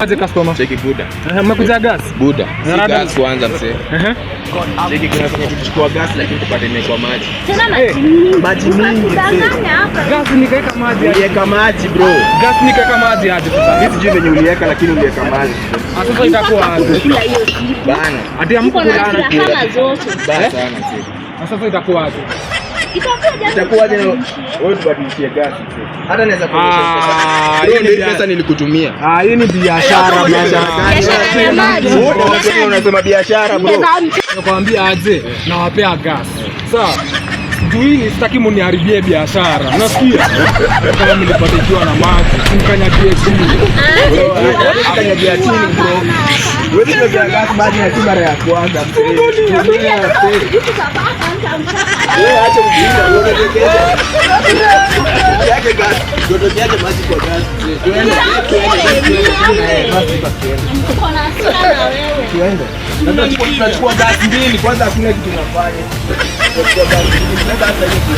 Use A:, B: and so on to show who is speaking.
A: Aje customer.
B: Cheki Buda.
A: Mmekuja gas?
B: Buda. Si gas kwanza mzee. Cheki kuna kwenye tulichukua gas lakini tupate imekuwa maji.
C: Tena maji mingi.
B: Maji mingi.
A: Gas nikaweka maji.
B: Uliweka maji bro.
A: Gas nikaweka maji aje sasa.
B: Mimi sijui venye uliweka lakini uliweka maji.
A: Sasa itakuwa aje?
B: Bana.
A: Hadi amkula
C: kama zote.
B: Bana sana mzee.
A: Sasa itakuwa aje?
B: Itakuwa aje wewe tubadilishie gas. Hata naweza kuonyesha pesa. Hiyo ndio pesa nilikutumia.
A: Hii ni biashara,
C: Biashara ya maji.
B: Wote unasema biashara bro.
A: Nakwambia aje, nawapea gas. Sawa. Hii sitaki muniharibie biashara. Unasikia? Kama mlipatikiwa na maji, mkanyagie chini.
B: Mkanyagie chini bro. Wewe ndio gas maji na mara ya kwanza. Wewe acha ujinga wewe yake gas. Ndio yake maji kwa gas. Tuende. Tuende. Nataka kuchukua gas mbili kwanza hakuna kitu nafanya. Tutachukua gas mbili. Sasa hiyo